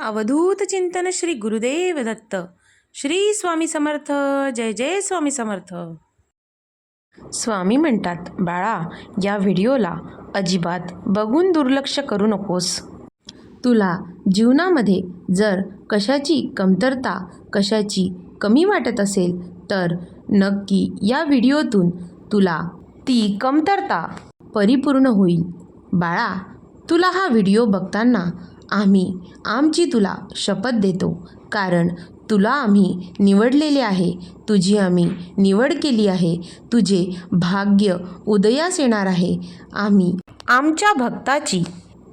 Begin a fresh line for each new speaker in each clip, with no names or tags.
अवधूत चिंतन श्री गुरुदेव दत्त. श्री स्वामी समर्थ. जय जय स्वामी समर्थ. स्वामी म्हणतात, बाळा, या व्हिडिओला अजिबात बघून दुर्लक्ष करू नकोस. तुला जीवनामध्ये जर कशाची कमतरता, कशाची कमी वाटत असेल तर नक्की या व्हिडिओतून तुला ती कमतरता परिपूर्ण होईल. बाळा, तुला हा व्हिडिओ बघताना आम्ही आमची तुला शपथ देतो, कारण तुला आम्ही निवडलेले आहे. तुझी आम्ही निवड केली आहे. तुझे भाग्य उदयास येणार आहे. आम्ही आमच्या भक्ताची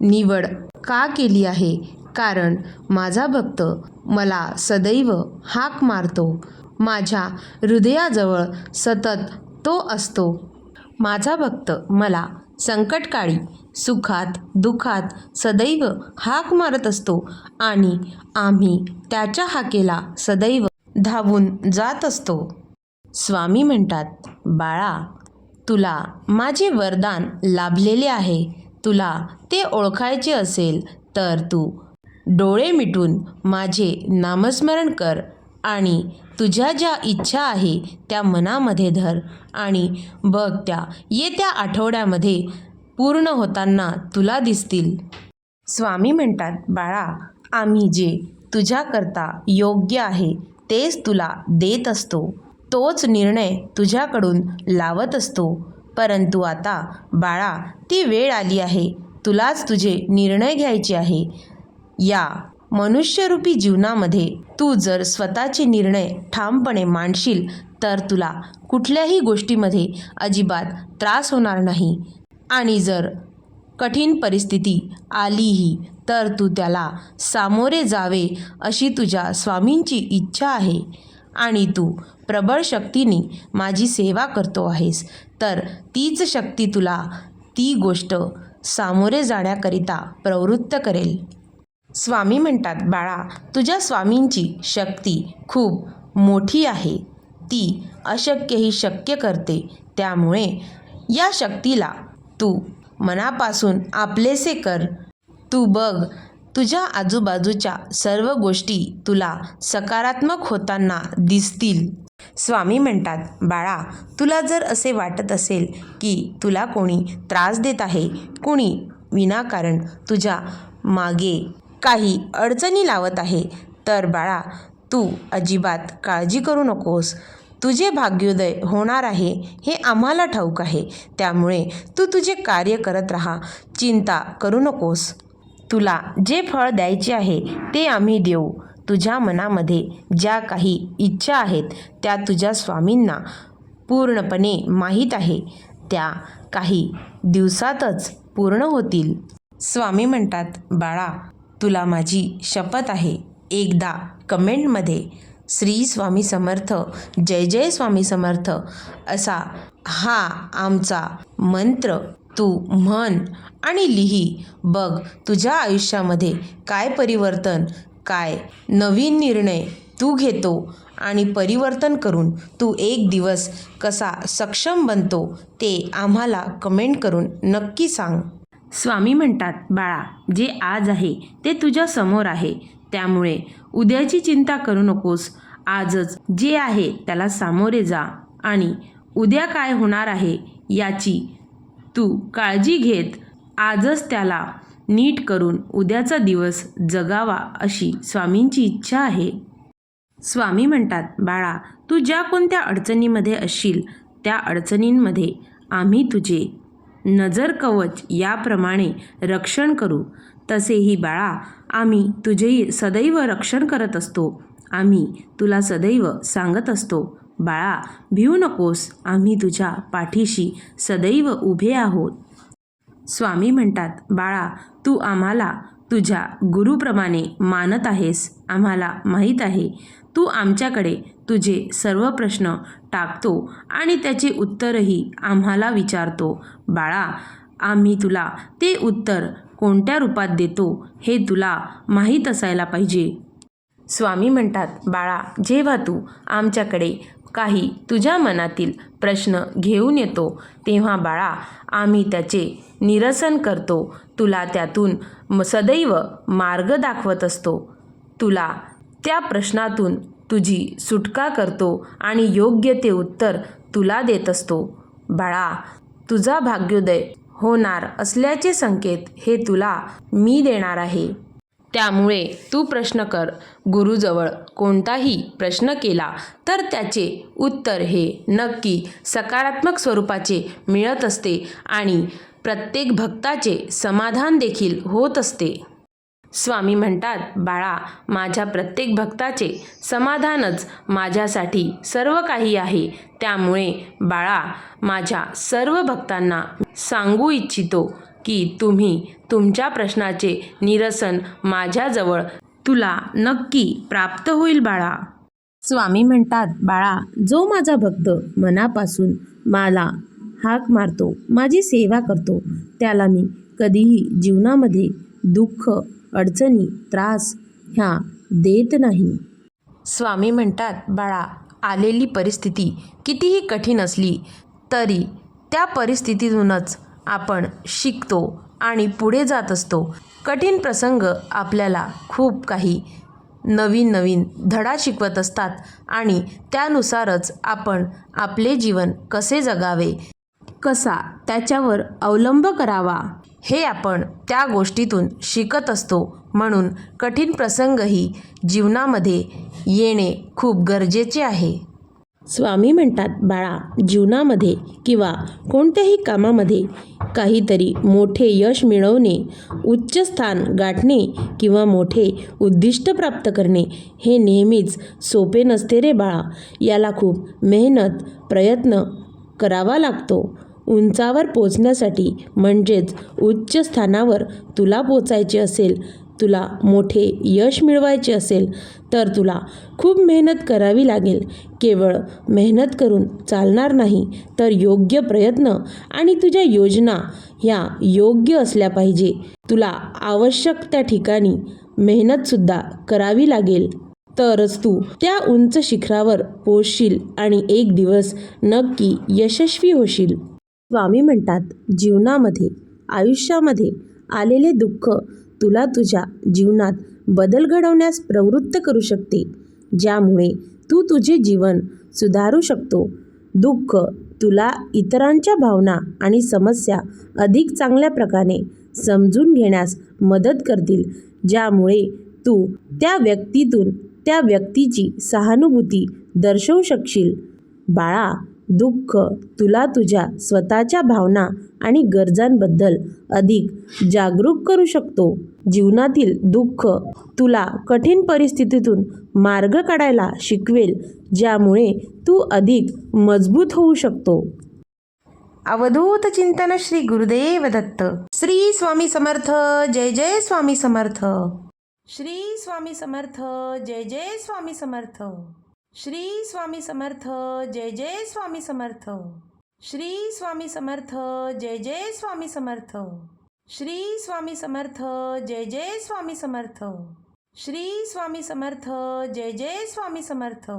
निवड का केली आहे? कारण माझा भक्त मला सदैव हाक मारतो. माझ्या हृदयाजवळ सतत तो असतो. माझा भक्त मला संकटकाळी, सुखात, दुःखात सदैव हाक मारत असतो आणि आम्ही त्याच्या हाकेला सदैव धावून जात असतो. स्वामी म्हणतात, बाळा, तुला माझे वरदान लाभलेले आहे. तुला ते ओळखायचे असेल तर तू डोळे मिटून माझे नामस्मरण कर आणि तुझ्या ज्या इच्छा आहे त्या मनामध्ये धर आणि बघ, त्या येत्या आठवड्यामध्ये पूर्ण होताना तुला दिसतील. स्वामी म्हणतात, बाळा, आम्ही जे तुझ्याकरता योग्य आहे तेच तुला देत असतो. तोच निर्णय तुझ्याकडून लावत असतो. परंतु आता बाळा, ती वेळ आली आहे. तुलाच तुझे निर्णय घ्यायचे आहे. या मनुष्यरूपी जीवनामध्ये तू जर स्वतःचे निर्णय ठामपणे मांडशील तर तुला कुठल्याही गोष्टीमध्ये अजिबात त्रास होणार नाही. आणि जर कठीण परिस्थिती आलीही तर तू त्याला सामोरे जावे अशी तुझ्या स्वामींची इच्छा आहे. आणि तू प्रबळ शक्तीने माझी सेवा करतो आहेस, तर तीच शक्ती तुला ती गोष्ट सामोरे जाण्याकरिता प्रवृत्त करेल. स्वामी म्हणतात, बाळा, तुझ्या स्वामींची शक्ती खूप मोठी आहे. ती अशक्यही शक्य करते. त्यामुळे या शक्तीला तू मनापासून आपलेसे कर. तू बघ, तुझ्या आजूबाजूच्या सर्व गोष्टी तुला सकारात्मक होताना दिसतील. स्वामी म्हणतात, बाळा, तुला जर असे वाटत असेल की तुला कोणी त्रास देत आहे, कोणी विनाकारण तुझ्या मागे काही अडचणी लावत आहे, तर बाळा, तू अजिबात काळजी करू नकोस. तुझे भाग्योदय होणार आहे हे आम्हाला ठाऊक आहे. त्यामुळे तू तुझे कार्य करत राहा. चिंता करू नकोस. तुला जे फळ द्यायचे आहे ते आम्ही देऊ. तुझ्या मनामध्ये ज्या काही इच्छा आहेत त्या तुझ्या स्वामींना पूर्णपणे माहीत आहे. त्या काही दिवसातच पूर्ण होतील. स्वामी म्हणतात, बाळा, तुला माझी शपथ आहे. एकदा कमेंटमध्ये श्री स्वामी समर्थ, जय जय स्वामी समर्थ असा हा आमचा मंत्र तू म्हण आणि लिही. बघ, तुझ्या आयुष्यामध्ये काय परिवर्तन, काय नवीन निर्णय तू घेतो आणि परिवर्तन करून तू एक दिवस कसा सक्षम बनतो ते आम्हाला कमेंट करून नक्की सांग. स्वामी म्हणतात, बाळा, जे आज आहे ते तुझ्या समोर आहे. त्यामुळे उद्याची चिंता करू नकोस. आजच जे आहे त्याला सामोरे जा आणि उद्या काय होणार आहे याची तू काळजी घेत आजच त्याला नीट करून उद्याचा दिवस जगावा अशी स्वामींची इच्छा आहे. स्वामी म्हणतात, बाळा, तू ज्या कोणत्या अडचणीमध्ये असशील त्या अडचणींमध्ये आम्ही तुझे नजर कवच याप्रमाणे रक्षण करू. तसेही बाळा, आम्ही तुझे सदैव रक्षण करत असतो. आम्ही तुला सदैव सांगत असतो, बाळा, भिवू नकोस. आम्ही तुझ्या पाठीशी सदैव उभे आहोत. स्वामी म्हणतात, बाळा, तू आम्हाला तुझ्या गुरुप्रमाणे मानत आहेस. आम्हाला माहीत आहे तू आमच्याकडे तुझे सर्व प्रश्न टाकतो आणि त्याचे उत्तरही आम्हाला विचारतो. बाळा, आम्ही तुला ते उत्तर कोणत्या रूपात देतो हे तुला माहीत असायला पाहिजे. स्वामी म्हणतात, बाळा, जेव्हा तू आमच्याकडे काही तुझ्या मनातील प्रश्न घेऊन येतो तेव्हा बाळा, आम्ही त्याचे निरसन करतो. तुला त्यातून सदैव मार्ग दाखवत असतो. तुला त्या प्रश्नातून तुझी सुटका करतो आणि योग्य ते उत्तर तुला देत असतो. बाळा, तुझा भाग्योदय होणार असल्याचे संकेत हे तुला मी देणार आहे. त्यामुळे तू प्रश्न कर. गुरुजवळ कोणताही प्रश्न केला तर त्याचे उत्तर हे नक्की सकारात्मक स्वरूपाचे मिळत असते आणि प्रत्येक भक्ताचे समाधान देखील होत असते. स्वामी म्हणतात, बाळा, माझ्या प्रत्येक भक्ताचे समाधानच माझ्यासाठी सर्व काही आहे. त्यामुळे बाळा, माझ्या सर्व भक्तांना सांगू इच्छितो की तुम्ही तुमच्या प्रश्नाचे निरसन माझ्याजवळ तुला नक्की प्राप्त होईल बाळा. स्वामी म्हणतात, बाळा, जो माझा भक्त मनापासून मला हाक मारतो, माझी सेवा करतो, त्याला मी कधीही जीवनामध्ये दुःख, अडचणी, त्रास ह्या देत नाही. स्वामी म्हणतात, बाळा, आलेली परिस्थिती कितीही कठीण असली तरी त्या परिस्थितीतूनच आपण शिकतो आणि पुढे जात असतो. कठीण प्रसंग आपल्याला खूप काही नवीन नवीन धडा शिकवत असतात आणि त्यानुसारच आपण आपले जीवन कसे जगावे, कसा त्याच्यावर अवलंब करावा हे आपण त्या गोष्टीतून शिकत असतो. म्हणून कठीण प्रसंगही जीवनामध्ये येणे खूप गरजेचे आहे. स्वामी म्हणतात, बाळा, जीवनामध्ये किंवा कोणत्याही कामामध्ये काहीतरी मोठे यश मिळवणे, उच्च स्थान गाठणे किंवा मोठे उद्दिष्ट प्राप्त करणे हे नेहमीच सोपे नसते रे बाळा. याला खूप मेहनत, प्रयत्न करावा लागतो. उंचावर पोचण्यासाठी म्हणजेच उच्च स्थानावर तुला पोचायचे असेल, तुला मोठे यश मिळवायचे असेल तर तुला खूप मेहनत करावी लागेल. केवळ मेहनत करून चालणार नाही, तर योग्य प्रयत्न आणि तुझ्या योजना ह्या योग्य असल्या पाहिजे. तुला आवश्यक त्या ठिकाणी मेहनतसुद्धा करावी लागेल. तरच तू त्या उंच शिखरावर पोचशील आणि एक दिवस नक्की यशस्वी होशील. स्वामी म्हणतात, जीवनामध्ये, आयुष्यामध्ये आलेले दुःख तुला तुझ्या जीवनात बदल घडवण्यास प्रवृत्त करू शकते, ज्यामुळे तू तुझे जीवन सुधारू शकतो. दुःख तुला इतरांच्या भावना आणि समस्या अधिक चांगल्या प्रकारे समजून घेण्यास मदत करतील, ज्यामुळे तू त्या व्यक्तीतून त्या व्यक्तीची सहानुभूती दर्शवू शकशील. बाळा, दुःख तुला तुझ्या स्वतःच्या भावना आणि गरजांबद्दल अधिक जागरूक करू शकतो. जीवनातील दुःख तुला कठीण परिस्थितीतून मार्ग काढायला शिकवेल, ज्यामुळे तू अधिक मजबूत होऊ शकतो. अवधूत चिंतन श्री गुरुदेव दत्त. श्री स्वामी समर्थ. जय जय स्वामी समर्थ. श्री स्वामी समर्थ. जय जय स्वामी समर्थ. श्री स्वामी समर्थ. जय जय स्वामी समर्थ. श्री स्वामी समर्थ. जय जय स्वामी समर्थ. श्री स्वामी समर्थ. जय जय स्वामी समर्थ. श्री स्वामी समर्थ. जय जय स्वामी समर्थ.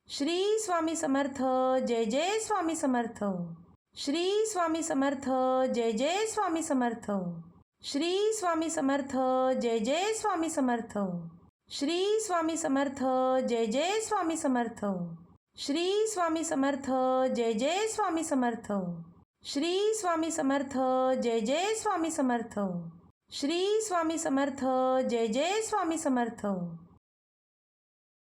श्री स्वामी समर्थ. जय जय स्वामी समर्थ. श्री स्वामी समर्थ. जय जय स्वामी समर्थ. श्री स्वामी समर्थ. जय जय स्वामी समर्थ. श्री स्वामी समर्थ. जय जय स्वामी समर्थ. श्री स्वामी समर्थ. जय जय स्वामी समर्थ. श्री स्वामी समर्थ. जय जय स्वामी समर्थ. श्री स्वामी समर्थ. जय जय स्वामी समर्थ.